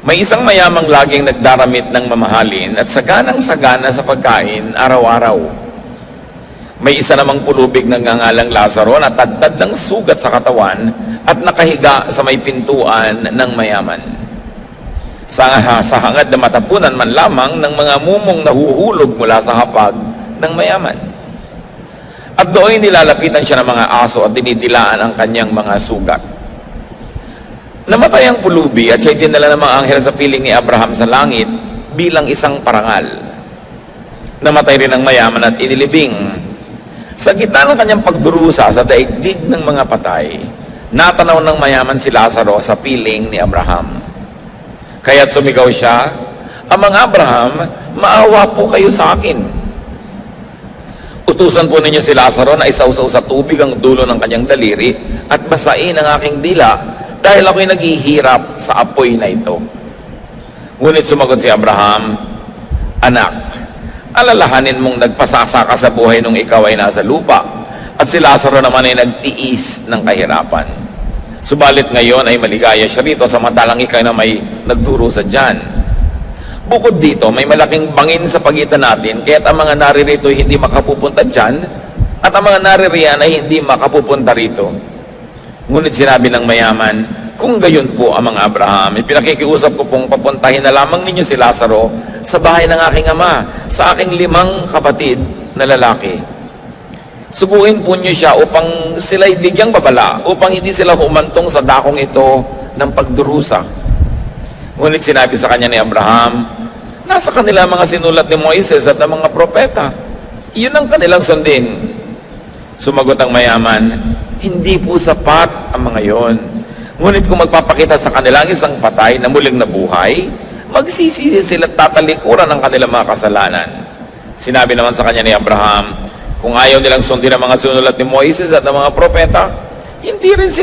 May isang mayamang laging nagdaramit ng mamahalin at saganang-sagana sa pagkain araw-araw. May isa namang pulubig ng ngangalang Lazaro na tadtad ng sugat sa katawan at nakahiga sa may pintuan ng mayaman. Sa hangad na matapunan man lamang ng mga mumong nahuhulog mula sa hapag ng mayaman. At doon nilalapitan siya ng mga aso at dinidilaan ang kanyang mga sugat. Namatay ang pulubi at siya'y dinala ng mga anghel sa piling ni Abraham sa langit bilang isang parangal. Namatay rin ang mayaman at inilibing. Sa gitna ng kanyang pagdurusa sa daigdig ng mga patay, natanaw ng mayaman si Lazaro sa piling ni Abraham. Kaya't sumigaw siya, "Amang Abraham, maawa po kayo sa akin. Utusan po ninyo si Lazaro na isausaw sa tubig ang dulo ng kanyang daliri at basain ang aking dila dahil ako'y naghihirap sa apoy na ito." Ngunit sumagot si Abraham, "Anak, alalahanin mong nagpasasa ka sa buhay nung ikaw ay nasa lupa at si Lazaro naman ay nagtiis ng kahirapan. Subalit ngayon ay maligaya siya rito samantalang ikaw na may nagdurusa dyan. Bukod dito, may malaking bangin sa pagitan natin kaya't ang mga naririto ay hindi makapupunta dyan at ang mga naririyan ay hindi makapupunta rito." Ngunit sinabi ng mayaman, "Kung gayon po, Amang Abraham, ipinakikiusap ko pong papuntahin na lamang ninyo si Lazaro sa bahay ng aking ama, sa aking 5 kapatid na lalaki. Subuin po niyo siya upang sila'y bigyang babala, upang hindi sila humantong sa dakong ito ng pagdurusa." Ngunit sinabi sa kanya ni Abraham, "Nasa kanila mga sinulat ni Moises at ng mga propeta. Iyon ang kanilang sundin." Sumagot ang mayaman, "Hindi po sapat ang mga yon. Ngunit kung magpapakita sa kanila ang isang patay na muling nabuhay, magsisisi sila at tatalikuran ang kanilang mga kasalanan." Sinabi naman sa kanya ni Abraham, "Kung ayaw nilang sundin ang mga sinulat ni Moises at ng mga propeta, hindi rin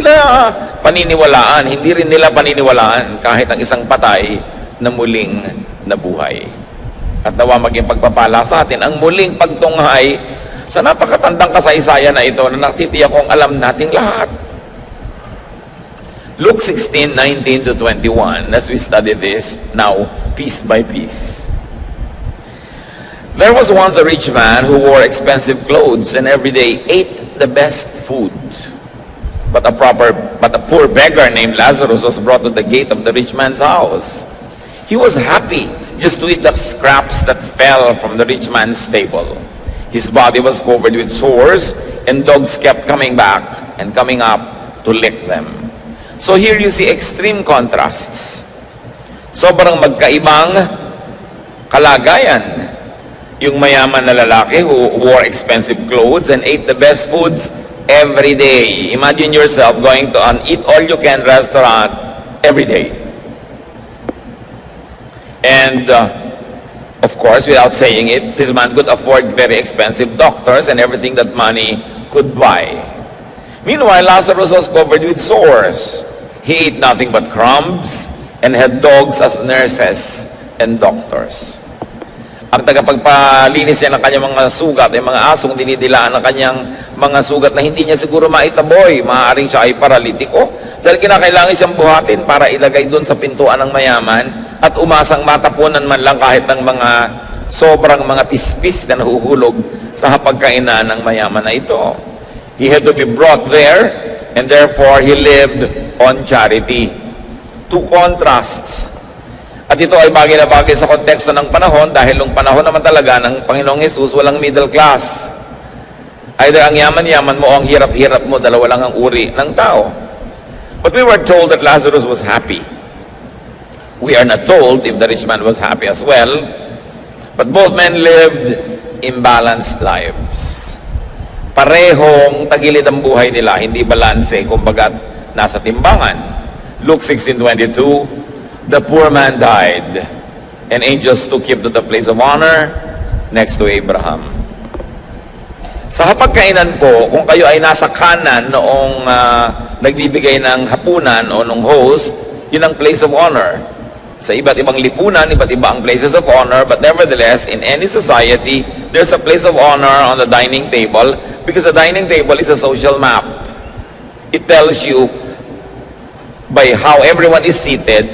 nila paniniwalaan kahit ang isang patay na muling nabuhay." At nawa maging pagpapala sa atin ang muling pagtunghay sa napakatandang kasaysayan na ito na natitiyak kong alam nating lahat. Luke 16:19-21, as we study this now piece by piece. "There was once a rich man who wore expensive clothes and every day ate the best food. But a poor beggar named Lazarus was brought to the gate of the rich man's house. He was happy just to eat the scraps that fell from the rich man's table. His body was covered with sores, and dogs kept coming back and coming up to lick them." So here you see extreme contrasts. Sobrang magkaibang kalagayan. Yung mayaman na lalaki who wore expensive clothes and ate the best foods every day. Imagine yourself going to an eat-all-you-can restaurant every day. And of course, without saying it, this man could afford very expensive doctors and everything that money could buy. Meanwhile, Lazarus was covered with sores. He ate nothing but crumbs and had dogs as nurses and doctors. Ang tagapagpalinis niya ng kanyang mga sugat ay mga asong dinidilaan ng kanyang mga sugat na hindi niya siguro maitaboy. Maaaring siya ay paralitiko dahil kinakailangan siyang buhatin para ilagay doon sa pintuan ng mayaman at umasang matapunan man lang kahit ng mga sobrang mga pispis na nahuhulog sa hapagkainan ng mayaman na ito. He had to be brought there and therefore he lived on charity. Two contrasts. At ito ay bagay na bagay sa konteksto ng panahon dahil nung panahon naman talaga ng Panginoong Hesus walang middle class. Either ang yaman-yaman mo o ang hirap-hirap mo, dalawa lang ang uri ng tao. But we were told that Lazarus was happy. We are not told if the rich man was happy as well, but both men lived imbalanced lives. Parehong tagilid ang buhay nila, hindi balanse, kumbaga nasa timbangan. Luke 16:22, "The poor man died, and angels took him to the place of honor next to Abraham." Sa hapagkainan po, kung kayo ay nasa kanan noong nagbibigay ng hapunan o nung host, yun ang place of honor. Sa iba't ibang lipunan, iba't iba ang places of honor, but nevertheless, in any society, there's a place of honor on the dining table because the dining table is a social map. It tells you by how everyone is seated,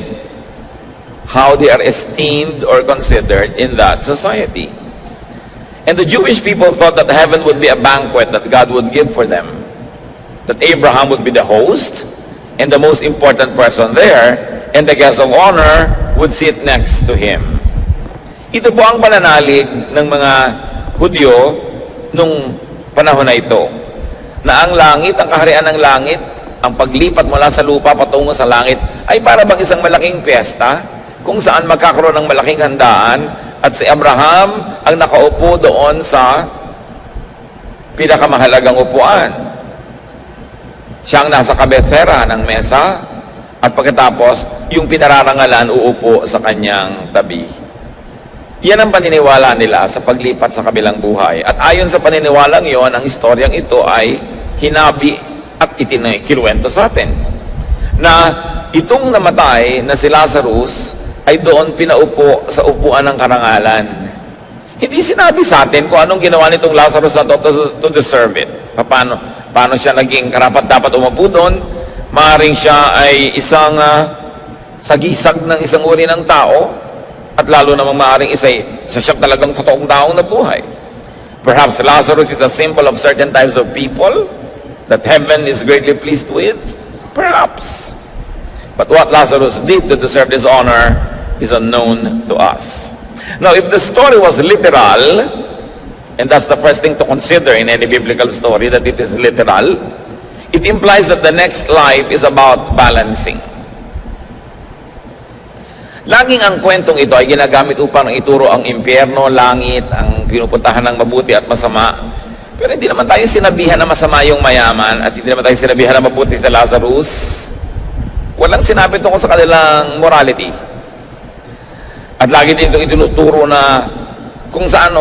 how they are esteemed or considered in that society. And the Jewish people thought that heaven would be a banquet that God would give for them. That Abraham would be the host and the most important person there, and the guest of honor would sit next to him. Ito po ang pananalig ng mga Hudyo nung panahon na ito, na ang langit, ang kaharian ng langit, ang paglipat mula sa lupa patungo sa langit ay para bang isang malaking piyesta kung saan magkakaroon ng malaking handaan at si Abraham ang nakaupo doon sa pinakamahalagang upuan. Siya ang nasa kabesera ng mesa at pagkatapos yung pinararangalan uupo sa kanyang tabi. Yan ang paniniwala nila sa paglipat sa kabilang buhay. At ayon sa paniniwalang yon, ang historyang ito ay hinabi at kinuwento sa atin. Na itong namatay na si Lazarus ay doon pinaupo sa upuan ng karangalan. Hindi sinabi sa atin kung anong ginawa nitong Lazarus na to deserve it. Paano siya naging karapat dapat umupo doon. Maaaring siya ay isang sagisag ng isang uri ng tao. At lalo namang maaaring isa siya talagang totoong taong nabuhay. Perhaps Lazarus is a symbol of certain types of people that heaven is greatly pleased with. Perhaps. But what Lazarus did to deserve this honor is unknown to us. Now, if the story was literal, and that's the first thing to consider in any biblical story, that it is literal, it implies that the next life is about balancing. Laging ang kwentong ito ay ginagamit upang ituro ang impyerno, langit, ang pinupuntahan ng mabuti at masama. Pero hindi naman tayo sinabihan na masama yung mayaman at hindi naman tayo sinabihan na mabuti sa Lazarus. Walang sinabi tungkol sa kanilang morality. At lagi din itong itinuturo na kung saan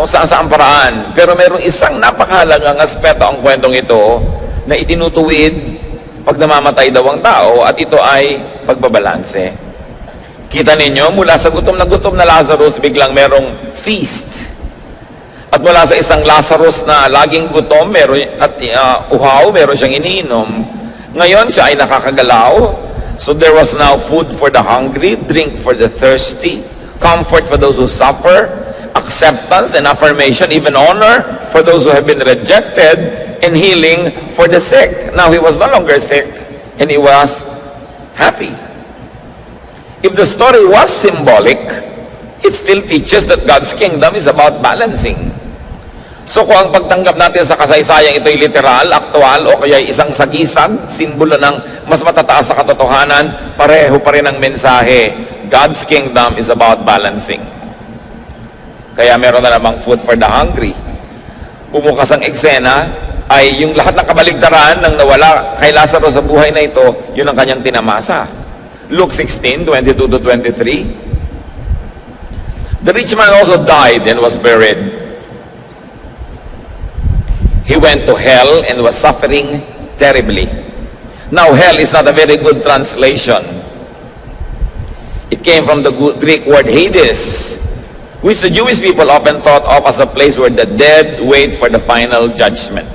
paraan. Pero mayroong isang napakahalagang aspeto ang kwentong ito na itinutuwid pag namamatay daw ang tao, at ito ay pagbabalanse. Kita ninyo, mula sa gutom na Lazarus, biglang merong feast. At mula sa isang Lazarus na laging gutom at uhaw, meron siyang iniinom. Ngayon, siya ay nakakagalaw. So there was now food for the hungry, drink for the thirsty, comfort for those who suffer, acceptance and affirmation, even honor for those who have been rejected, and healing for the sick. Now, he was no longer sick, and he was happy. If the story was symbolic, it still teaches that God's kingdom is about balancing. So kung ang pagtanggap natin sa kasaysayang ito'y literal, aktual, o kaya isang sagisag, simbolo ng mas matataas sa katotohanan, pareho pa rin ang mensahe. God's kingdom is about balancing. Kaya meron na namang food for the hungry. Bumukas ang eksena, ay yung lahat ng kabaligtaran ng nawala kay Lazarus sa buhay na ito, yun ang kanyang tinamasa. Luke 16:22-23. The rich man also died and was buried. He went to hell and was suffering terribly. Now, hell is not a very good translation. It came from the Greek word Hades, which the Jewish people often thought of as a place where the dead wait for the final judgment.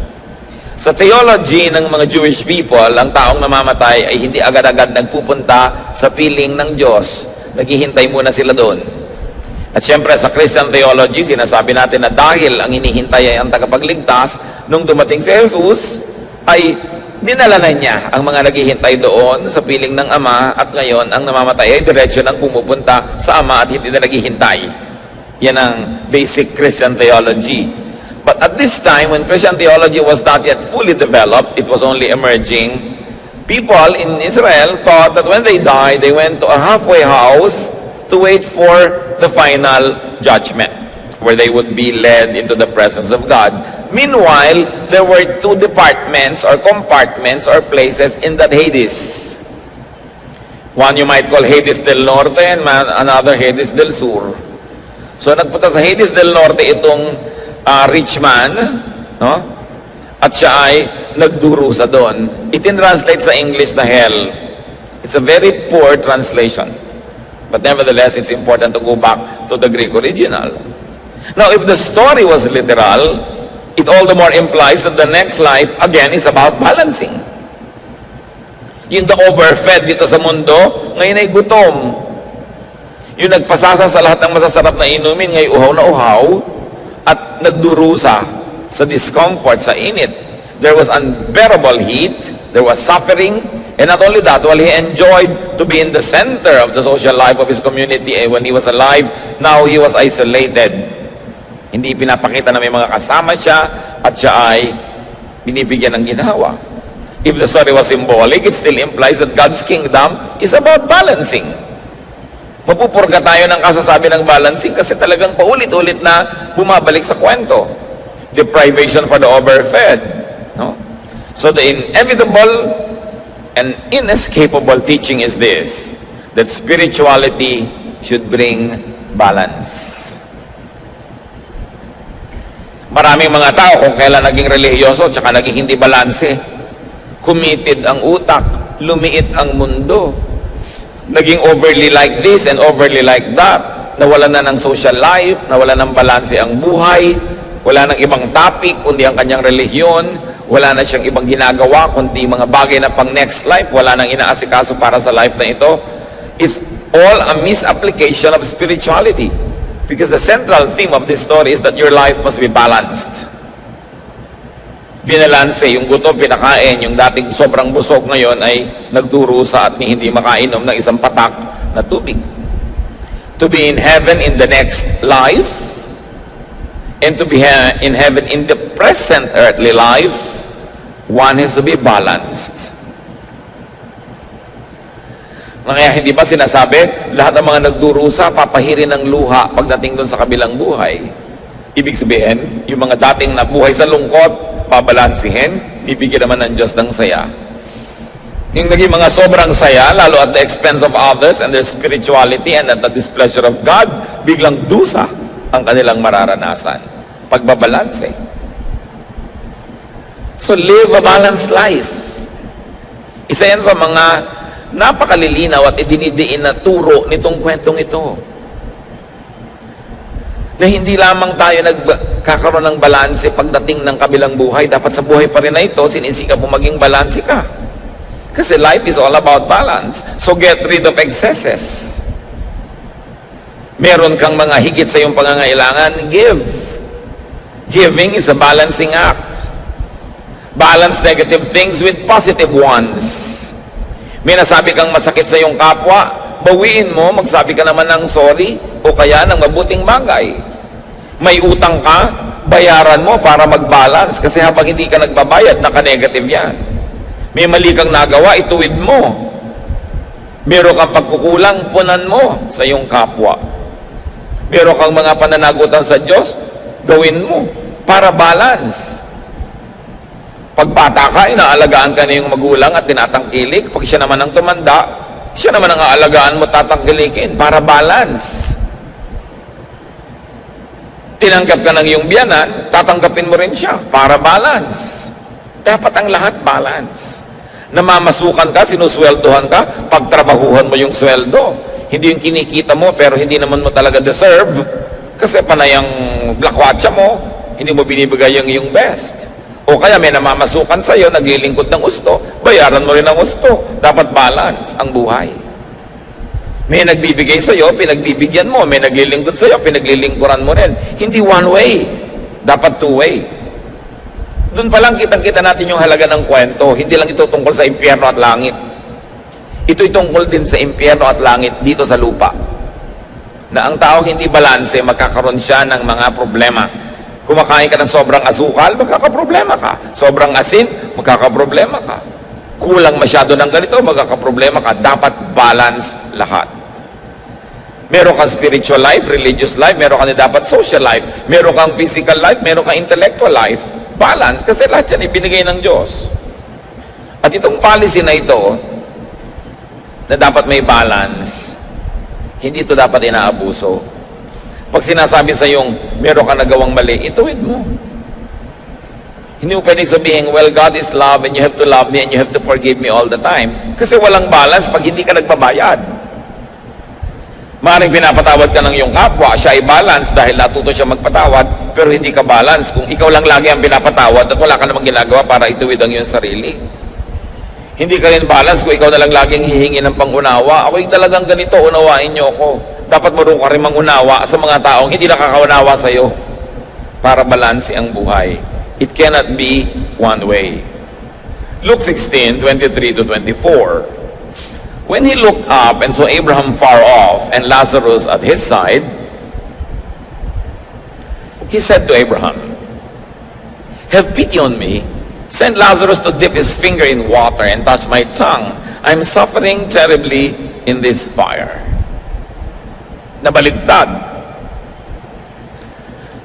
Sa theology ng mga Jewish people, ang taong namamatay ay hindi agad-agad nagpupunta sa piling ng Diyos. Naghihintay muna sila doon. At syempre sa Christian theology, sinasabi natin na dahil ang inihintay ay ang tagapagligtas, nung dumating si Jesus, ay dinala na niya ang mga naghihintay doon sa piling ng Ama, at ngayon ang namamatay ay diretso nang pumupunta sa Ama at hindi na naghihintay. Yan ang basic Christian theology. But at this time, when Christian theology was not yet fully developed, it was only emerging, people in Israel thought that when they died, they went to a halfway house to wait for the final judgment, where they would be led into the presence of God. Meanwhile, there were two departments or compartments or places in that Hades. One you might call Hades del Norte and another Hades del Sur. So nagpunta sa Hades del Norte itong rich man, no? At siya ay nagdurusa doon. Itin-translate sa English na hell. It's a very poor translation. But nevertheless, it's important to go back to the Greek original. Now, if the story was literal, it all the more implies that the next life, again, is about balancing. Yung the overfed dito sa mundo, ngayon ay gutom. Yung nagpasasa sa lahat ng masasarap na inumin, ngay uhaw na uhaw, at nagdurusa sa discomfort, sa init. There was unbearable heat, there was suffering, and not only that, while he enjoyed to be in the center of the social life of his community when he was alive, now he was isolated. Hindi pinapakita na may mga kasama siya at siya ay binibigyan ng ginhawa. If the story was symbolic, it still implies that God's kingdom is about balancing. Mapupurga tayo ng kasasabi ng balancing kasi talagang paulit-ulit na bumabalik sa kwento. Deprivation for the overfed. No? So the inevitable and inescapable teaching is this, that spirituality should bring balance. Maraming mga tao kung kailan naging relihiyoso tsaka naging hindi balanse. Committed ang utak, lumiit ang mundo. Naging overly like this and overly like that. Nawala na ng social life, nawala ng balanse ang buhay, wala ng ibang topic kundi ang kanyang relihiyon, wala na siyang ibang ginagawa kundi mga bagay na pang next life, wala nang inaasikaso para sa life na ito. It's all a misapplication of spirituality. Because the central theme of this story is that your life must be balanced. Binalanse, yung gutom pinakain, yung dating sobrang busog ngayon ay nagdurusa at hindi makainom ng isang patak na tubig. To be in heaven in the next life, and to be in heaven in the present earthly life, one has to be balanced. Kaya hindi ba sinasabi, lahat ng mga nagdurusa, papahirin ng luha pagdating doon sa kabilang buhay? Ibig sabihin, yung mga dating nabuhay sa lungkot, babalansihin, bibigyan naman ng Diyos ng saya. Yung naging mga sobrang saya, lalo at the expense of others and their spirituality and at the displeasure of God, biglang dusa ang kanilang mararanasan. Pagbabalanse. So live a balanced life. Isa yan sa mga napakalilinaw at idinidiin na turo nitong kwentong ito. Na hindi lamang tayo nagkakaroon ng balanse pagdating ng kabilang buhay, dapat sa buhay pa rin na ito, sinisikap mo maging balanse ka. Kasi life is all about balance. So get rid of excesses. Meron kang mga higit sa iyong pangangailangan, give. Giving is a balancing act. Balance negative things with positive ones. May nasabi kang masakit sa iyong kapwa, bawiin mo, magsabi ka naman ng sorry o kaya ng mabuting bagay. May utang ka, bayaran mo para mag-balance kasi habang hindi ka nagbabayad, naka-negative yan. May mali kang nagawa, ituwid mo. Meron kang pagkukulang, punan mo sa iyong kapwa. Meron kang mga pananagutan sa Diyos, gawin mo para balance. Pag bata ka, inaalagaan ka na yung magulang at tinatangkilik. Pag siya naman ang tumanda, siya naman ang aalagaan mo, tatangkilikin para balance. Tinanggap ka ng iyong biyanan, tatanggapin mo rin siya para balance. Dapat ang lahat balance. Namamasukan ka, sinusweldohan ka, pagtrabahuhan mo yung sweldo. Hindi yung kinikita mo pero hindi naman mo talaga deserve kasi panay ang blakwatsa mo, hindi mo binibigay yung iyong best. O kaya may namamasukan sa iyo, naglilingkod ng gusto, bayaran mo rin ang gusto. Dapat balance ang buhay. May nagbibigay sa iyo, pinagbibigyan mo. May naglilingkod sa iyo, pinaglilingkuran mo rin. Hindi one way. Dapat two way. Doon pa lang kitang-kita natin yung halaga ng kwento. Hindi lang ito tungkol sa impyerno at langit. Ito'y tungkol din sa impyerno at langit dito sa lupa. Na ang tao hindi balanse, magkakaroon siya ng mga problema. Kumakain ka ng sobrang asukal, magkakaproblema ka. Sobrang asin, magkakaproblema ka. Kulang masyado ng ganito, magkakaproblema ka. Dapat balance lahat. Meron kang spiritual life, religious life, meron kang dapat social life, meron kang physical life, meron kang intellectual life. Balance, kasi lahat yan ibinigay ng Diyos. At itong policy na ito, na dapat may balance, hindi ito dapat inaabuso. Pag sinasabi sa yung meron ka nagawang mali, ituwid mo. Hindi mo pwedeng sabihin, well, God is love and you have to love me and you have to forgive me all the time. Kasi walang balance pag hindi ka nagbabayad. Maaaring pinapatawad ka ng iyong kapwa, siya ay balance dahil natuto siya magpatawad, pero hindi ka balance kung ikaw lang lagi ang pinapatawad at wala ka namang ginagawa para ituwid ang iyong sarili. Hindi ka rin balance kung ikaw na lang laging hihingi ng pangunawa. Ako'y talagang ganito, unawain niyo ako. dapat marunong ka rin mangunawa sa mga taong hindi nakakaunawa sa iyo para balanse ang buhay. It cannot be one way. Luke 16:23 to 24. When he looked up and saw Abraham far off and Lazarus at his side, he said to Abraham, "Have pity on me. Send Lazarus to dip his finger in water and touch my tongue. I'm suffering terribly in this fire." Nabaligtad.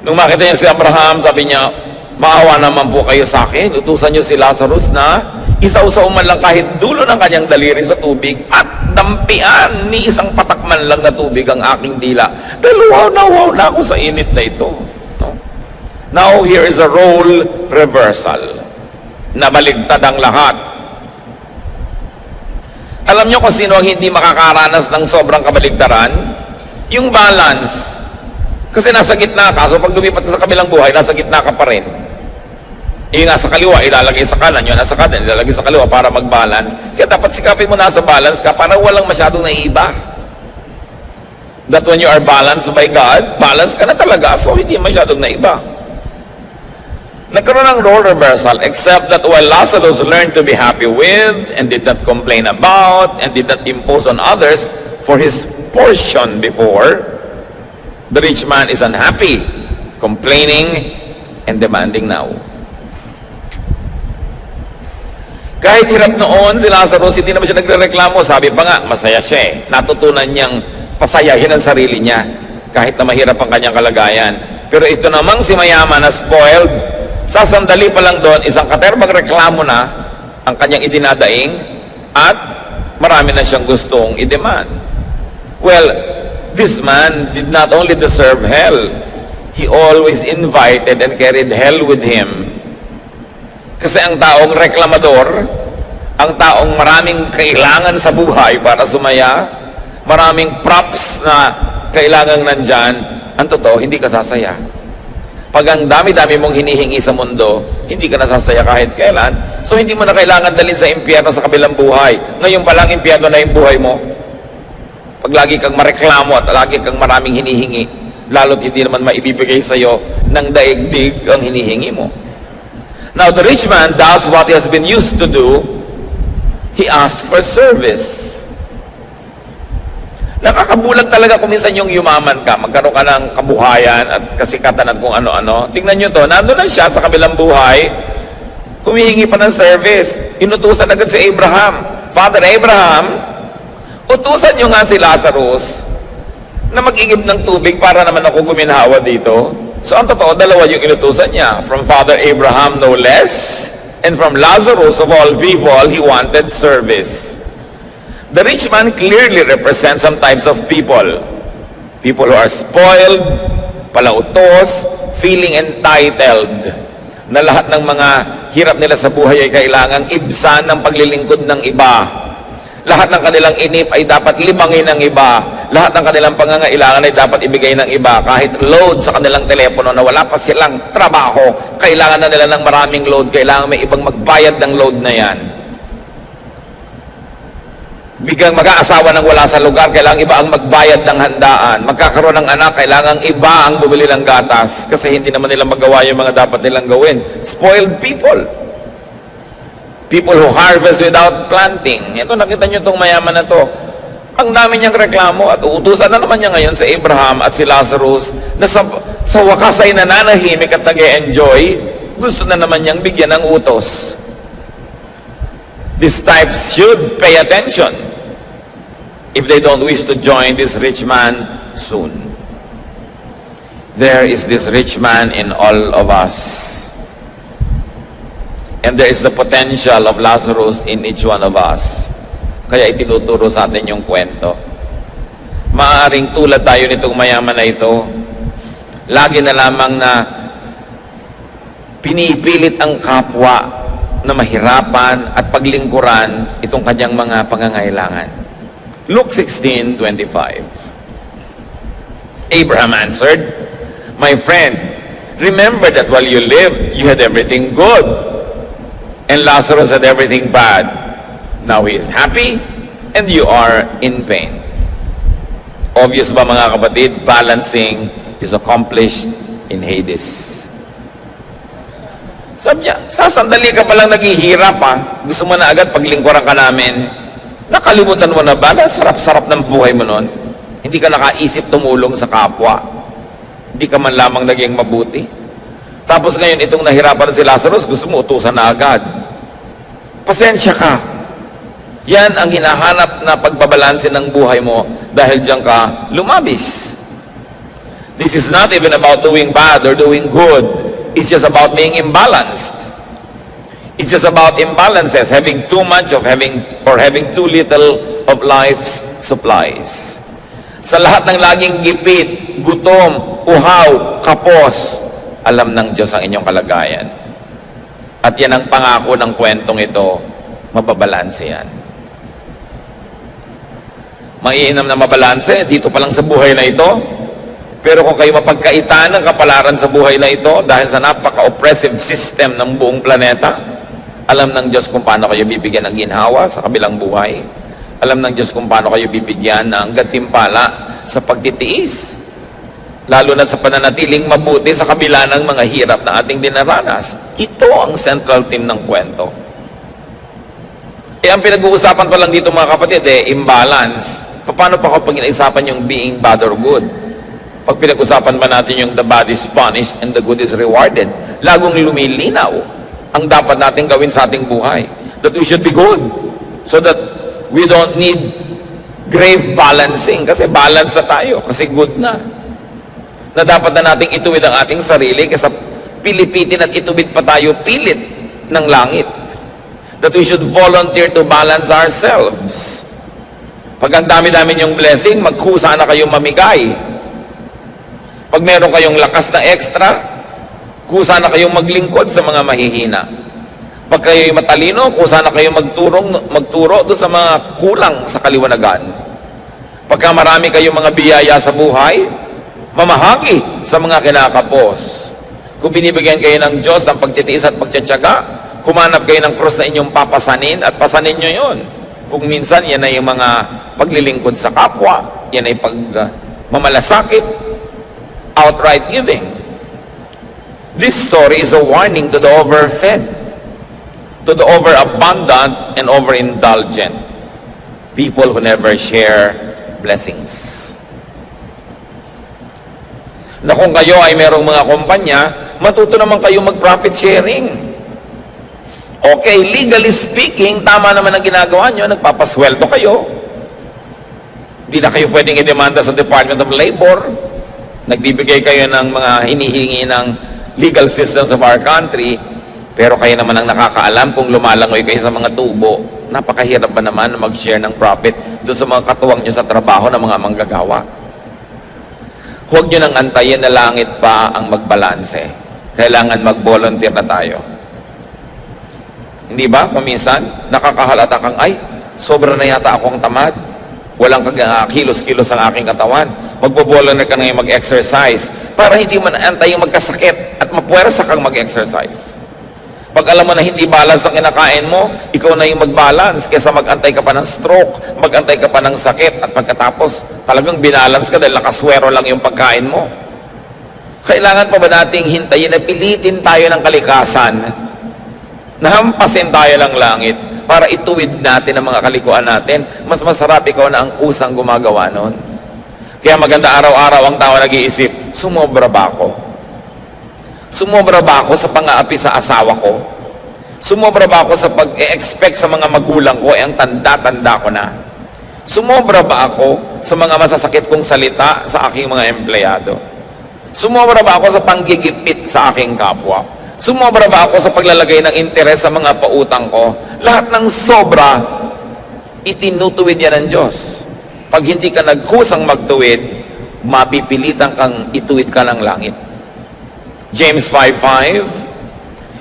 Nung makita niya si Abraham, sabi niya, "Maawa naman po kayo sa akin. Utusan niyo si Lazarus na isaw-saw man lang kahit dulo ng kanyang daliri sa tubig at dampian ni isang patakman lang na tubig ang aking dila. Dahil wow na ako sa init na ito." No? Now, here is a role reversal. Nabaligtad ang lahat. Alam niyo kung sino ang hindi makakaranas ng sobrang kabaligtaran? Yung balance. Kasi nasa gitna ka, so pag lumipat ka sa kabilang buhay, nasa gitna ka pa rin. Yung nasa kaliwa, ilalagay sa kanan. Yung nasa kanan, ilalagay sa kaliwa para mag-balance. Kaya dapat sikapin mo nasa balance ka para walang masyadong naiiba. That when you are balanced by God, balance ka na talaga, so hindi masyadong naiba. Nagkaroon ng role reversal, except that while Lazarus learned to be happy with and did not complain about and did not impose on others for his portion before, the rich man is unhappy, complaining, and demanding now. Kahit hirap noon si Lazarus, hindi naman siya nagrereklamo. Sabi pa nga, masaya siya eh. Natutunan niyang pasayahin ang sarili niya kahit na mahirap ang kanyang kalagayan. Pero ito namang si mayaman na spoiled, sa sandali pa lang doon, isang katerbang reklamo na ang kanyang idinadaing at marami na siyang gustong i-demand. Well, this man did not only deserve hell, he always invited and carried hell with him. Kasi ang taong reklamador, ang taong maraming kailangan sa buhay para sumaya, maraming props na kailangang nandyan, ang totoo, hindi ka sasaya. Pag ang dami-dami mong hinihingi sa mundo, hindi ka nasasaya kahit kailan, so hindi mo na kailangan dalhin sa impyerno sa kabilang buhay. Ngayon pa lang impyerno na yung buhay mo. Pag lagi kang mareklamo at lagi kang maraming hinihingi, lalo't hindi naman maibibigay sa'yo ng daigdig ang hinihingi mo. Now, the rich man does what he has been used to do. He asks for service. Nakakabulag talaga kung minsan yung yumaman ka, magkaroon ka ng kabuhayan at kasikatan at kung ano-ano. Tingnan nyo to, nandun lang siya sa kabilang buhay, humihingi pa ng service. Inutusan agad si Abraham. Father Abraham, utusan nyo nga si Lazarus na mag-igib ng tubig para naman ako guminhawa dito. So ang totoo, dalawa yung inutusan niya. From Father Abraham no less, and from Lazarus of all people, he wanted service. The rich man clearly represents some types of people. People who are spoiled, palautos, feeling entitled, na lahat ng mga hirap nila sa buhay ay kailangang ibsan ng paglilingkod ng iba. Lahat ng kanilang inip ay dapat libangin ng iba. Lahat ng kanilang pangangailangan ay dapat ibigay ng iba. Kahit load sa kanilang telepono na wala pa silang trabaho, kailangan na nila ng maraming load. Kailangan may ibang magbayad ng load na yan. Biglang mag-aasawa ng wala sa lugar, kailangan iba ang magbayad ng handaan. Magkakaroon ng anak, kailangan iba ang bumili ng gatas kasi hindi naman nila magawa yung mga dapat nilang gawin. Spoiled people. People who harvest without planting. Ito, nakita nyo itong mayaman na to. Ang dami niyang reklamo at uutusan na naman niya ngayon si Abraham at si Lazarus na sa wakas ay nananahimik at nag-e-enjoy. Gusto na naman niyang bigyan ng utos. These types should pay attention if they don't wish to join this rich man soon. There is this rich man in all of us. And there is the potential of Lazarus in each one of us. Kaya itinuturo sa atin yung kwento. Maaring tulad tayo nitong mayaman na ito, lagi na lamang na pinipilit ang kapwa na mahirapan at paglingkuran itong kanyang mga pangangailangan. Luke 16:25. Abraham answered, "My friend, remember that while you lived, you had everything good, and Lazarus had everything bad. Now he is happy, and you are in pain. Obvious ba mga kapatid? Balancing is accomplished in Hades. Sabi niya, sasandali ka palang naghihirap ha. Gusto mo na agad paglingkuran ka namin. Nakalimutan mo na ba na sarap-sarap ng buhay mo noon? Hindi ka nakaisip tumulong sa kapwa. Hindi ka man lamang naging mabuti. Tapos ngayon itong nahirapan si Lazarus, gusto mo utusan na agad. Pasensya ka. Yan ang hinahanap na pagbabalanse ng buhay mo dahil diyan ka lumabis. This is not even about doing bad or doing good. It's just about being imbalanced. It's just about imbalances, having too much of having too little of life's supplies. Sa lahat ng laging gipit, gutom, uhaw, kapos, alam ng Diyos ang inyong kalagayan. At yan ang pangako ng kwentong ito, mababalanse yan. Maiinam na mabalanse, dito pa lang sa buhay na ito. Pero kung kayo mapagkaitan ng kapalaran sa buhay na ito, dahil sa napaka-oppressive system ng buong planeta, alam ng Diyos kung paano kayo bibigyan ng ginhawa sa kabilang buhay. Alam ng Diyos kung paano kayo bibigyan ng gantimpala sa pagtitiis. Lalo na sa pananatiling mabuti sa kabila ng mga hirap na ating dinaranas. Ito ang central theme ng kwento. Ang pinag-uusapan pa lang dito mga kapatid, imbalance. Paano pa kapag inaisapan yung being bad or good? Pag pinag-usapan ba natin yung the bad is punished and the good is rewarded, lagong lumilinaw ang dapat natin gawin sa ating buhay. That we should be good. So that we don't need grave balancing. Kasi balance na tayo. Kasi good na. Na dapat na nating ituwid ang ating sarili kaysa pilipitin at ituwid pa tayo pilit ng langit. That we should volunteer to balance ourselves. Pag ang dami-dami niyong blessing, magkusa na kayong mamigay. Pag meron kayong lakas na extra, kusa na kayong maglingkod sa mga mahihina. Pag kayo'y matalino, kusa na kayong magturo doon sa mga kulang sa kaliwanagan. Pagka marami kayong mga biyaya sa buhay, mamahagi sa mga kinakapos. Kung binibigyan kayo ng Diyos ng pagtitiis at pagtsatsaga, humanap kayo ng krus na inyong papasanin at pasanin nyo yon. Kung minsan, yan ay yung mga paglilingkod sa kapwa, yan ay pagmamalasakit, outright giving. This story is a warning to the overfed, to the overabundant and overindulgent, people who never share blessings. Na kung kayo ay merong mga kumpanya, matuto naman kayo mag-profit sharing. Okay, legally speaking, tama naman ang ginagawa nyo, nagpapasweldo kayo. Hindi na kayo pwedeng i-demanda sa Department of Labor. Nagbibigay kayo ng mga hinihingi ng legal systems of our country, pero kayo naman ang nakakaalam kung lumalangoy kayo sa mga tubo. Napakahirap ba naman na mag-share ng profit doon sa mga katuwang nyo sa trabaho ng mga manggagawa? Huwag nyo nang antayin na langit pa ang magbalanse. Kailangan mag-volunteer na tayo. Hindi ba? Kuminsan, nakakahalata kang, ay, sobra na yata akong tamad. Walang kilos-kilos ang aking katawan. Magbo-volunteer ka ngayon mag-exercise para hindi man antay yung magkasakit at mapuwersa kang mag-exercise. Pag alam mo na hindi balance ang kinakain mo, ikaw na yung mag-balance kaysa mag-antay ka pa ng stroke, mag-antay ka pa ng sakit at pagkatapos talagang binalance ka dahil nakaswero lang yung pagkain mo. Kailangan pa ba nating hintayin na pilitin tayo ng kalikasan, nahampasin tayo ng langit para ituwid natin ang mga kalikuan natin? Mas masarap ikaw na ang kusang gumagawa nun. Kaya maganda araw-araw ang tao nag-iisip, sumobra ba ako? Sumobra ba ako sa pang-aapi sa asawa ko? Sumobra ba ako sa pag-e-expect sa mga magulang ko, ang tanda-tanda ko na? Sumobra ba ako sa mga masasakit kong salita sa aking mga empleyado? Sumobra ba ako sa panggigipit sa aking kapwa? Sumobra ba ako sa paglalagay ng interes sa mga pautang ko? Lahat ng sobra, itinutuwid yan ng Diyos. Pag hindi ka nagkusang magtuwid, mapipilitan kang ituwid ka ng langit. James 5:5,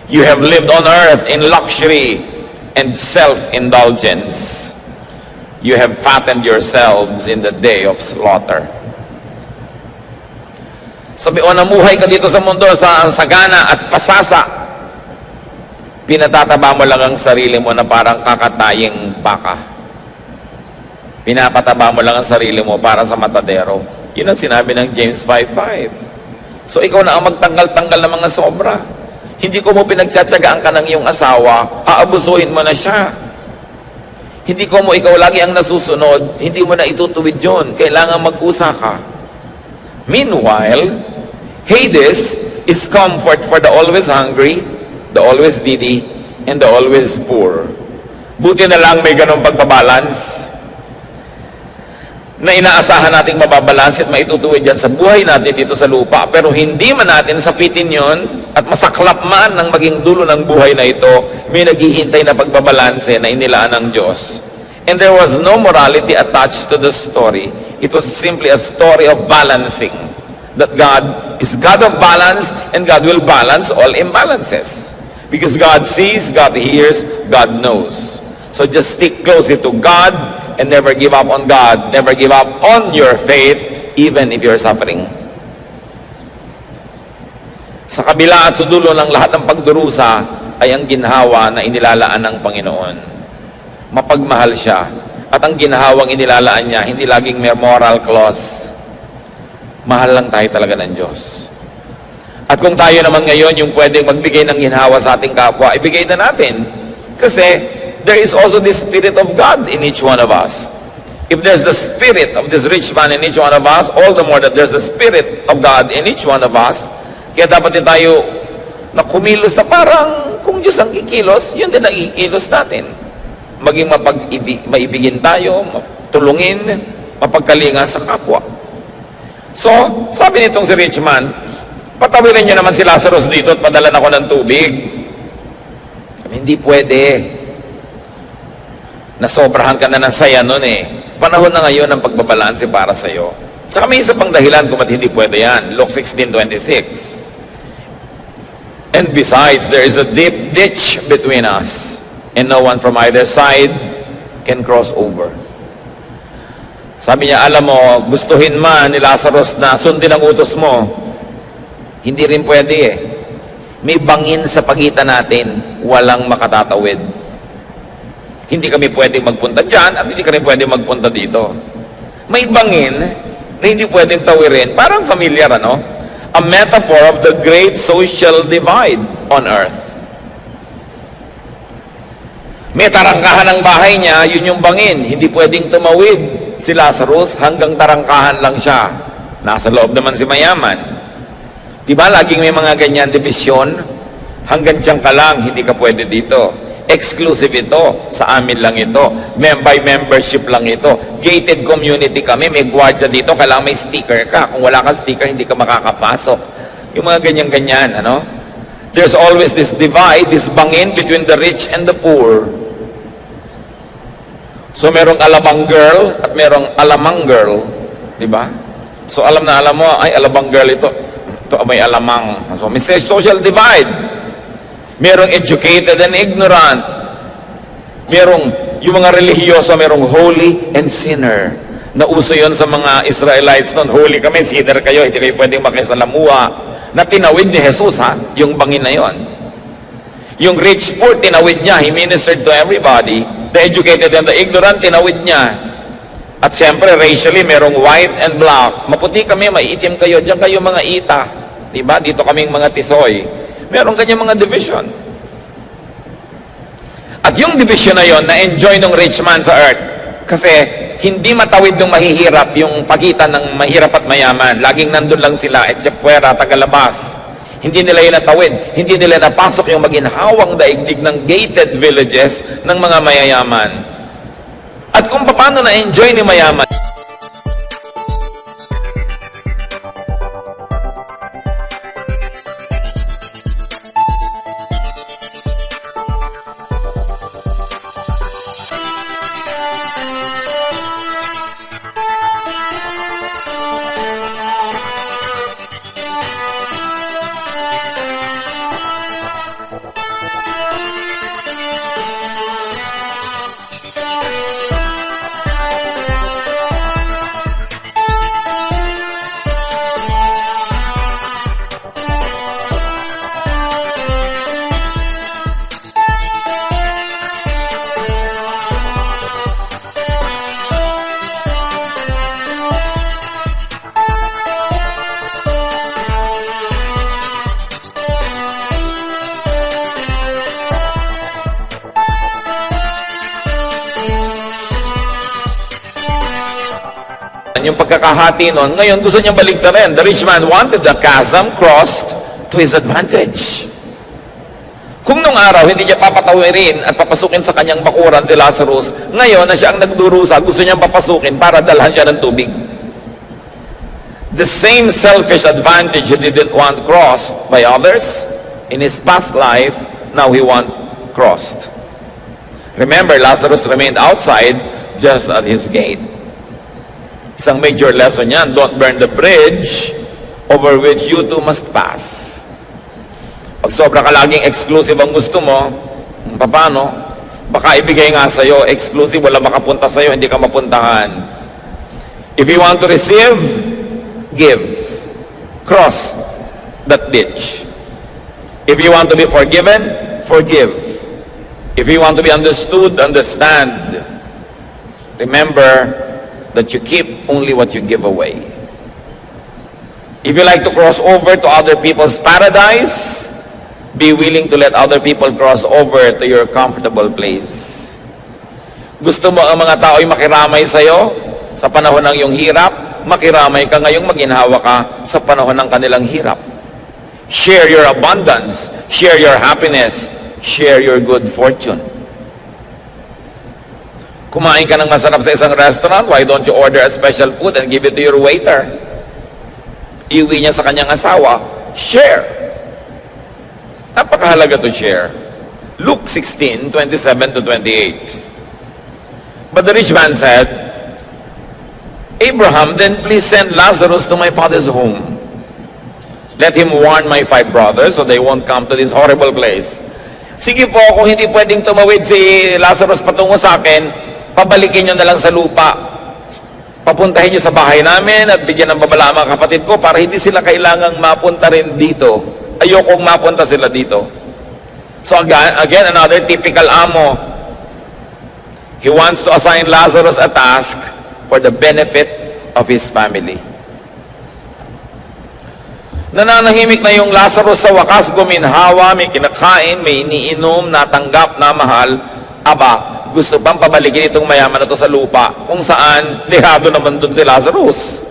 you have lived on earth in luxury and self-indulgence. You have fattened yourselves in the day of slaughter. Sabi, o namuhay ka dito sa mundo sa sagana at pasasa, pinatataba mo lang ang sarili mo na parang kakataying baka. Pinapataba mo lang ang sarili mo para sa matadero. Yun ang sinabi ng James 5:5. So ikaw na ang magtanggal-tanggal ng mga sobra. Hindi ko mo pinagtsatsagaan ka ng iyong asawa, aabusuhin mo na siya. Hindi ko mo ikaw lagi ang nasusunod, hindi mo na itutuwid yun. Kailangan mag-usa ka. Meanwhile, Hades is comfort for the always hungry, the always needy, and the always poor. Buti na lang may ganong pagbabalance na inaasahan nating mababalance at maitutuwid yan sa buhay natin dito sa lupa. Pero hindi man natin sapitin yon at masaklap man ng maging dulo ng buhay na ito, may naghihintay na pagbabalanse na inilaan ng Diyos. And there was no morality attached to the story. It was simply a story of balancing. That God is God of balance, and God will balance all imbalances. Because God sees, God hears, God knows. So just stick closely to God and never give up on God. Never give up on your faith, even if you're suffering. Sa kabila at sa dulo ng lahat ng pagdurusa ay ang ginhawa na inilalaan ng Panginoon. Mapagmahal siya. At ang ginhawang inilalaan niya, hindi laging may moral clause. Mahal lang tayo talaga ng Diyos. At kung tayo naman ngayon yung pwedeng magbigay ng ginhawa sa ating kapwa, ibigay na natin. Kasi there is also the Spirit of God in each one of us. If there's the Spirit of this rich man in each one of us, all the more that there's the Spirit of God in each one of us. Kaya dapat din tayo na kumilos na parang kung Diyos ang kikilos, yun din ang ikikilos natin. Maging maibigin tayo, tulungin, mapagkalinga sa kapwa. So, sabi nitong si rich man, patawirin niyo naman si Lazarus dito at padalan ako ng tubig. Hindi pwede. Nasobrahan ka na ng saya nun eh. Panahon na ngayon ng pagbabalanse para sa'yo. Saka may isa pang dahilan kung ba't hindi pwede yan. Luke 16:26. And besides, there is a deep ditch between us, and no one from either side can cross over. Sabi niya, alam mo, gustuhin man ni Lazarus na sundin ang utos mo, hindi rin pwede eh. May bangin sa pagitan natin, walang makatatawid. Hindi kami pwedeng magpunta dyan at hindi kami pwedeng magpunta dito. May bangin na hindi pwedeng tawirin. Parang familiar, ano? A metaphor of the great social divide on earth. May tarangkahan ng bahay niya, yun yung bangin. Hindi pwedeng tumawid si Lazarus, hanggang tarangkahan lang siya. Nasa loob naman si mayaman. Diba, laging may mga ganyan division? Hanggang tiyan ka lang, hindi ka pwede dito. Exclusive ito, sa amin lang ito. By membership lang ito. Gated community kami, may gwardiya dito, kailangan may sticker ka. Kung wala kang sticker, hindi ka makakapasok. Yung mga ganyan-ganyan, ano? There's always this divide, this bangin between the rich and the poor. So merong alabang girl at merong alamang girl, di ba? So alam na alam mo, ay alabang girl ito may alamang. So may social divide. Merong educated and ignorant. Merong yung mga relihiyoso, merong holy and sinner. Nauso yon sa mga Israelites noon. Holy kami, sinner kayo, hindi kayo pwedeng makisalamuha. Na tinawid ni Jesus, ha? Yung bangin na yon. Yung rich poor, tinawid niya. He ministered to everybody. The educated and the ignorant, tinawid niya. At siyempre, racially, merong white and black. Maputi kami, maiitim kayo. Diyan kayo mga ita. Diba? Dito kaming mga tisoy. Merong kanyang mga division. At yung division na yon, na-enjoy ng rich man sa earth. Kasi, hindi matawid ng mahihirap yung pagitan ng mahirap at mayaman. Laging nandun lang sila, etsepuera, tagalabas. Hindi nila yun natawid. Hindi nila napasok yung maginhawang daigdig ng gated villages ng mga mayayaman. At kung paano na-enjoy ni mayaman, mayaman, yung pagkakahati nun, ngayon gusto niyang baligtarin. The rich man wanted the chasm crossed to his advantage. Kung nung araw, hindi niya papatawirin at papasukin sa kanyang bakuran si Lazarus, ngayon na siya ang nagdurusa, gusto niyang papasukin para dalhan siya ng tubig. The same selfish advantage he didn't want crossed by others in his past life, now he wants crossed. Remember, Lazarus remained outside just at his gate. Isang major lesson yan, don't burn the bridge over which you too must pass. Pag sobra ka laging exclusive ang gusto mo, paano? Baka ibigay nga sa'yo, exclusive, wala makapunta sa'yo, hindi ka mapuntahan. If you want to receive, give. Cross that ditch. If you want to be forgiven, forgive. If you want to be understood, understand. Remember that you keep only what you give away. If you like to cross over to other people's paradise, be willing to let other people cross over to your comfortable place. Gusto mo ang mga tao'y makiramay sa'yo sa panahon ng iyong hirap, makiramay ka ngayong maginhawa ka sa panahon ng kanilang hirap. Share your abundance, share your happiness, share your good fortune. Kumain ka ng masarap sa isang restaurant, why don't you order a special food and give it to your waiter? Iuwi niya sa kanyang asawa, share. Napakahalaga to share. Luke 16:27 to 28. But the rich man said, Abraham, then please send Lazarus to my father's home. Let him warn my 5 brothers so they won't come to this horrible place. Sige po, kung hindi pwedeng tumawid si Lazarus patungo sa akin, pabalikin nyo na lang sa lupa. Papuntahin nyo sa bahay namin at bigyan ng babala ang mga kapatid ko para hindi sila kailangang mapunta rin dito. Ayokong mapunta sila dito. So again, another typical amo. He wants to assign Lazarus a task for the benefit of his family. Nananahimik na yung Lazarus sa wakas, guminhawa, may kinakain, may iniinom, natanggap na mahal. Aba, gusto bang pabalikin itong mayaman na to sa lupa kung saan dehado naman dun si Lazarus?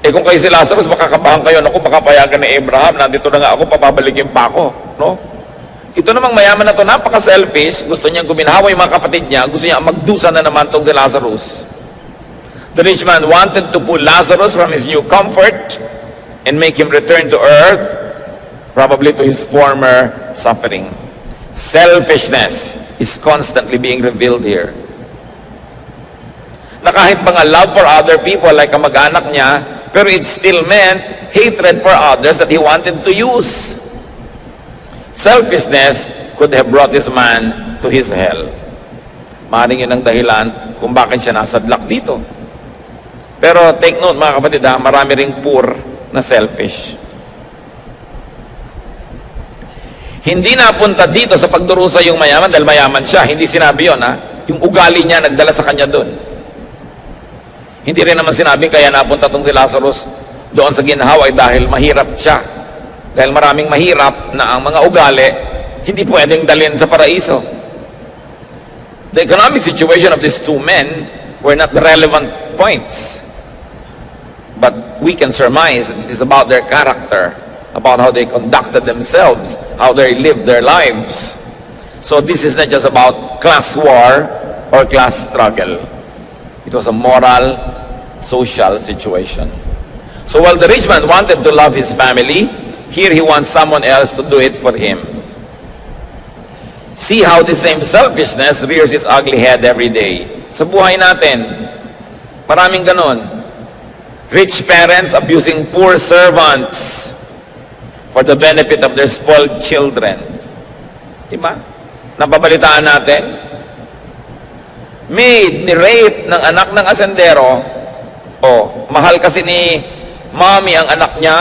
Eh kung kayo si Lazarus, makakabahan kayo, naku, baka payagan ni Abraham, nandito na nga ako, papabalikin pa ako. No? Ito namang mayaman na to, napaka-selfish, gusto niyang guminhawa yung mga kapatid niya, gusto niya magdusa na naman tong si Lazarus. The rich man wanted to pull Lazarus from his new comfort and make him return to earth, probably to his former suffering. Selfishness is constantly being revealed here. Na kahit mga love for other people, like kamag-anak niya, pero it still meant hatred for others that he wanted to use. Selfishness could have brought this man to his hell. Maaaring yun ang dahilan kung bakit siya nasadlak dito. Pero take note mga kapatid, marami ring poor na selfish. Hindi napunta dito sa pagdurusa yung mayaman dahil mayaman siya. Hindi sinabi yun, Yung ugali niya nagdala sa kanya doon. Hindi rin naman sinabi kaya napunta tong si Lazarus doon sa ginhawa dahil mahirap siya. Dahil maraming mahirap na ang mga ugali hindi pwedeng dalhin sa paraiso. The economic situation of these 2 men were not the relevant points. But we can surmise that it is about their character, about how they conducted themselves, how they lived their lives. So this is not just about class war or class struggle. It was a moral, social situation. So while the rich man wanted to love his family, here he wants someone else to do it for him. See how the same selfishness rears its ugly head every day. Sa buhay natin, maraming ganon. Rich parents abusing poor servants for the benefit of their spoiled children. Diba? Napabalitaan natin. Maid, ni-rape ng anak ng asendero. Mahal kasi ni mommy ang anak niya.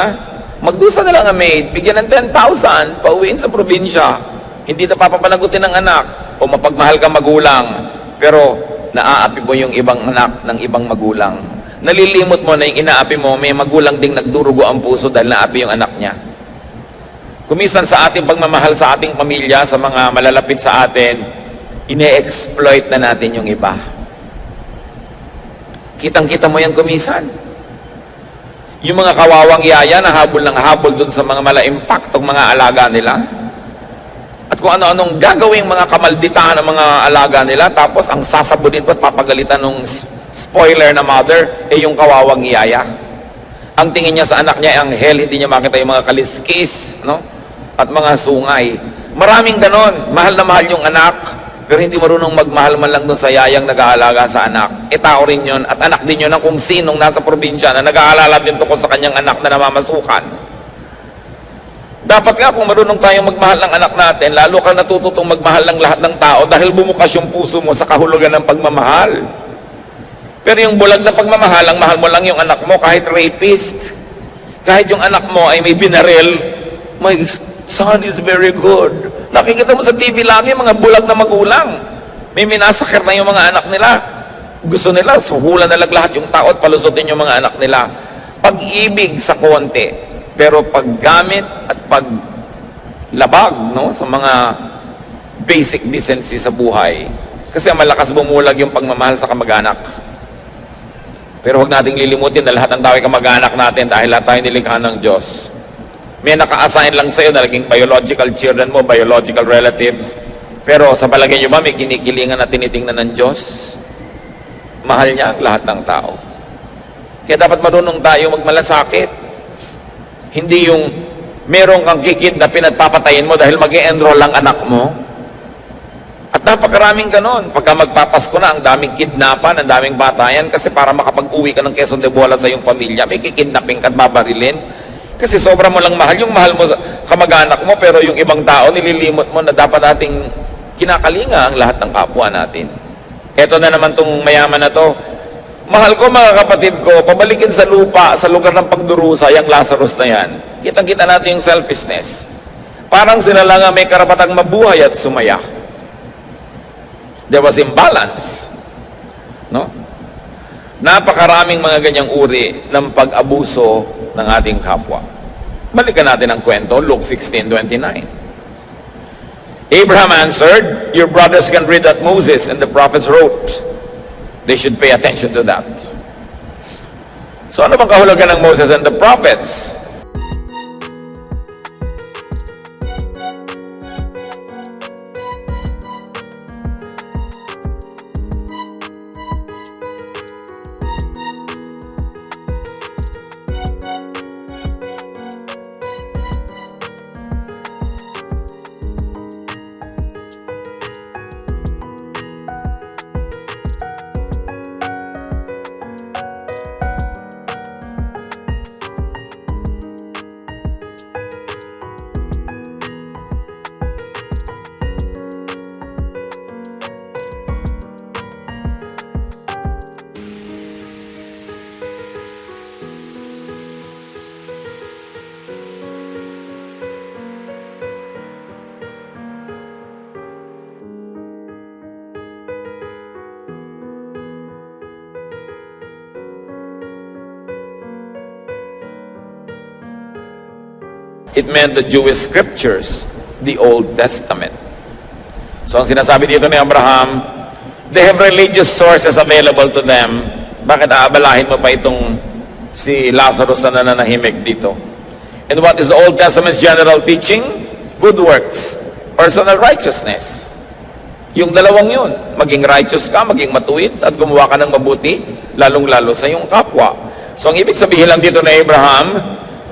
Magdusa na lang ang maid, bigyan ng 10,000, pauwiin sa probinsya. Hindi na papapanagutin ng anak. O mapagmahal ka magulang, pero naaapi mo yung ibang anak ng ibang magulang. Nalilimot mo na yung inaapi mo, may magulang ding nagdurugo ang puso dahil naapi yung anak niya. Kumisan sa ating pagmamahal sa ating pamilya, sa mga malalapit sa atin, ine-exploit na natin yung iba. Kitang-kita mo yan kumisan. Yung mga kawawang yaya na habol ng habol dun sa mga mala-impaktong mga alaga nila. At kung ano-anong gagawing mga kamalditahan ng mga alaga nila, tapos ang sasabudin at papagalitan ng spoiler na mother, yung kawawang yaya. Ang tingin niya sa anak niya ay anghel, hindi niya makita yung mga kaliskis, no? At mga sungay. Maraming ganon. Mahal na mahal yung anak, pero hindi marunong magmahal man lang dun sa yayang nag-aalaga sa anak. Tao rin yun, at anak din yun ng kung sinong nasa probinsya na nag-aalala din tungkol sa kanyang anak na namamasukan. Dapat nga kung marunong tayong magmahal ng anak natin, lalo kang natututong magmahal ng lahat ng tao dahil bumukas yung puso mo sa kahulugan ng pagmamahal. Pero yung bulag na pagmamahal, ang mahal mo lang yung anak mo kahit rapist. Kahit yung anak mo ay may binaril, my son is very good. Nakikita mo sa TV lagi mga bulag na magulang. May minasakir na yung mga anak nila. Gusto nila, suhulan na lang lahat yung tao at palusutin yung mga anak nila. Pag-ibig sa konti, pero paggamit at paglabag, no, sa mga basic decency sa buhay. Kasi malakas bumulag yung pagmamahal sa kamag-anak. Pero huwag nating lilimutin na lahat ng tao ay kamag-anak natin dahil lahat tayo nilikha ng Diyos. May naka-assign lang sa'yo na naging biological children mo, biological relatives. Pero sa palagay nyo ba may kinikilingan na tinitingnan ng Diyos? Mahal niya ang lahat ng tao. Kaya dapat marunong tayo magmalasakit. Hindi yung meron kang kikidnapin at papatayin mo dahil mag-e-enroll ang anak mo. At napakaraming ganon. Pagka magpapasko na, ang daming kidnapan, ang daming batayan, kasi para makapag-uwi ka ng Quezon de Bola sa iyong pamilya, may kikidnapin ka at babarilin. Kasi sobra mo lang mahal. Yung mahal mo kamag-anak mo, pero yung ibang tao, nililimot mo na dapat ating kinakalinga ang lahat ng kapwa natin. Eto na naman tong mayaman na to. Mahal ko mga kapatid ko, pabalikin sa lupa, sa lugar ng pagdurusa, yung Lazarus na yan. Kitang-kita natin yung selfishness. Parang sila lang ang may karapatang mabuhay at sumaya. There was imbalance. No? Napakaraming mga ganyang uri ng pag-abuso ng ating kapwa. Balikan natin ang kwento, Luke 16:29. Abraham answered, your brothers can read that Moses and the prophets wrote. They should pay attention to that. So ano bang kahulugan ng Moses and the prophets? It meant the Jewish scriptures, the Old Testament. So ang sinasabi dito ni Abraham, they have religious sources available to them. Bakit aabalahin mo pa itong si Lazarus na nananahimik dito? And what is the Old Testament's general teaching? Good works, personal righteousness. Yung dalawang yun, maging righteous ka, maging matuwid, at gumawa ka ng mabuti, lalong-lalo sa iyong kapwa. So ang ibig sabihin lang dito na Abraham,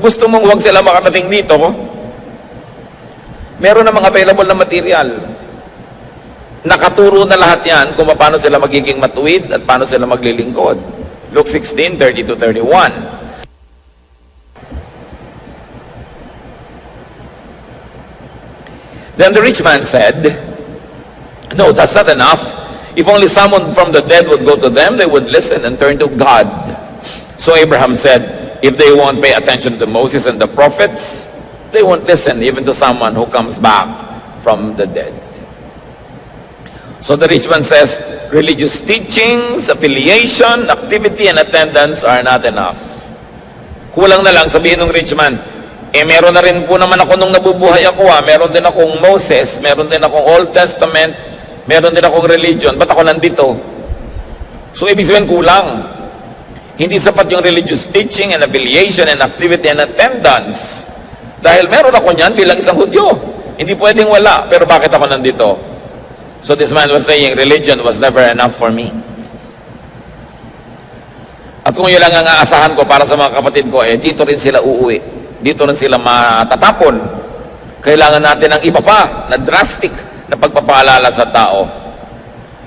gusto mong huwag sila makarating dito, meron namang available na material. Nakaturo na lahat yan kung paano sila magiging matuwid at paano sila maglilingkod. Luke 16:30-31. Then the rich man said, no, that's not enough. If only someone from the dead would go to them, they would listen and turn to God. So Abraham said, if they won't pay attention to Moses and the prophets, they won't listen even to someone who comes back from the dead. So the rich man says, religious teachings, affiliation, activity, and attendance are not enough. Kulang na lang, sabihin ng rich man, meron na rin po naman ako nung nabubuhay ako, meron din akong Moses, meron din akong Old Testament, meron din akong religion, ba't ako nandito? So ibig sabihin kulang. Hindi sapat yung religious teaching and affiliation and activity and attendance. Dahil meron ako niyan bilang isang Hudyo. Hindi pwedeng wala. Pero bakit ako nandito? So this man was saying, religion was never enough for me. At kung yun lang ang aasahan ko para sa mga kapatid ko, dito rin sila uuwi. Dito rin sila matatapon. Kailangan natin ng iba pa na drastic na pagpapaalala sa tao.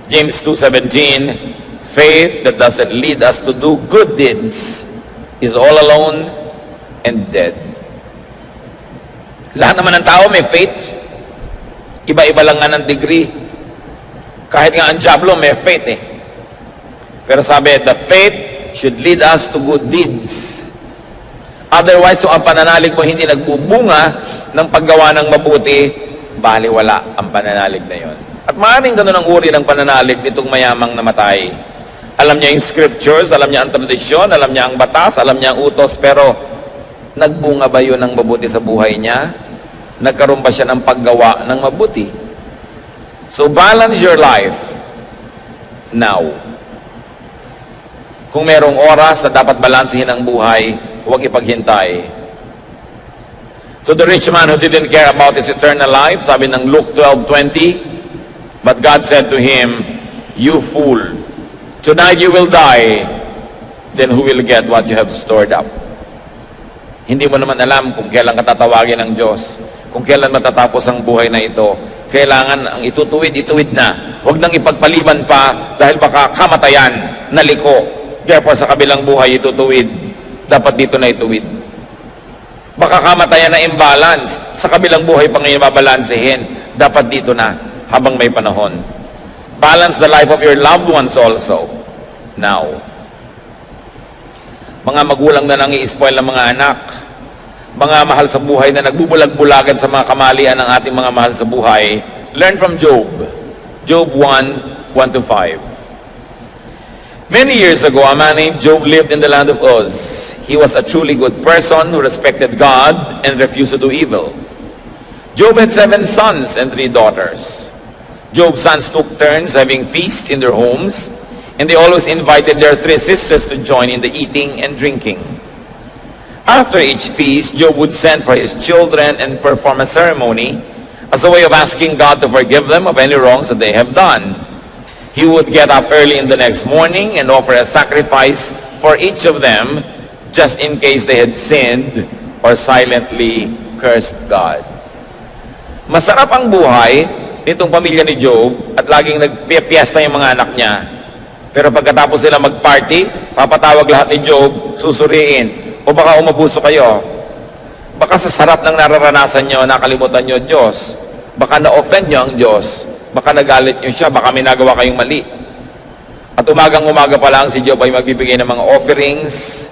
James 2:17, faith that doesn't lead us to do good deeds is all alone and dead. Lahat naman ng tao may faith. Iba-iba lang nga ng degree. Kahit nga ang Diablo may faith eh. Pero sabi, the faith should lead us to good deeds. Otherwise, so ang pananalig mo hindi nagbubunga ng paggawa ng mabuti, baliwala ang pananalig na yon. At maaaring ganun ang uri ng pananalig nitong mayamang namatay. Alam niya yung scriptures, alam niya ang tradisyon, alam niya ang batas, alam niya ang utos, pero nagbunga ba yun ng mabuti sa buhay niya? Nagkaroon ba siya ng paggawa ng mabuti? So balance your life now. Kung merong oras na dapat balansehin ang buhay, huwag ipaghintay. To the rich man who didn't care about his eternal life, sabi ng Luke 12:20, but God said to him, you fool, tonight you will die, then who will get what you have stored up? Hindi mo naman alam kung kailan katatawagin ng Diyos, kung kailan matatapos ang buhay na ito. Kailangan ang itutuwid na. Huwag nang ipagpaliban pa dahil baka kamatayan, naliko. Therefore sa kabilang buhay itutuwid. Dapat dito na ituwid. Baka kamatayan na imbalance. Sa kabilang buhay pa ngayon babalansehin. Dapat dito na habang may panahon. Balance the life of your loved ones also. Now. Mga magulang na nang i-spoil ng mga anak. Mga mahal sa buhay na nagbubulag-bulagan sa mga kamalian ng ating mga mahal sa buhay. Learn from Job. Job 1:1-5. Many years ago, a man named Job lived in the land of Uz. He was a truly good person who respected God and refused to do evil. Job had 7 sons and 3 daughters. Job's sons took turns having feasts in their homes, and they always invited their 3 sisters to join in the eating and drinking. After each feast, Job would send for his children and perform a ceremony as a way of asking God to forgive them of any wrongs that they have done. He would get up early in the next morning and offer a sacrifice for each of them just in case they had sinned or silently cursed God. Masarap ang buhay nitong pamilya ni Job at laging nagpipiesta yung mga anak niya. Pero pagkatapos sila mag-party, papatawag lahat ni Job, susuriin. O baka umabuso kayo. Baka sa sarap ng nararanasan nyo, nakalimutan nyo Diyos. Baka na-offend nyo ang Diyos. Baka nagalit nyo siya, baka may nagawa kayong mali. At umagang-umaga pa lang si Job ay magbibigay ng mga offerings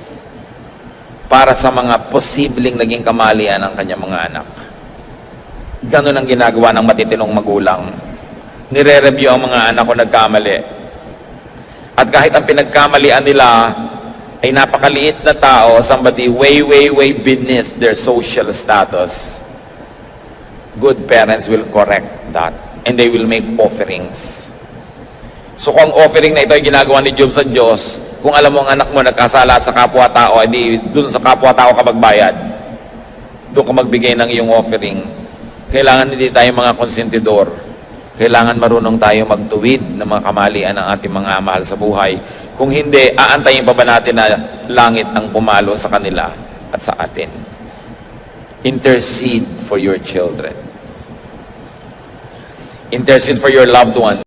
para sa mga posibleng naging kamalian ng kanyang mga anak. Ganon ang ginagawa ng matitinong magulang. Nire-review ang mga anak ko nagkamali. At kahit ang pinagkamalian nila ay napakaliit na tao, somebody way beneath their social status, good parents will correct that. And they will make offerings. So kung ang offering na ito ay ginagawa ni Job sa Diyos, kung alam mo ang anak mo nagkasala sa kapwa-tao, edi dun sa kapwa-tao ka magbayad. Doon ka magbigay ng iyong offering. Kailangan hindi tayo mga konsentidor. Kailangan marunong tayo magtuwid ng mga kamalian ng ating mga mahal sa buhay. Kung hindi, aantayin pa ba natin na langit ang pumalo sa kanila at sa atin? Intercede for your children. Intercede for your loved one.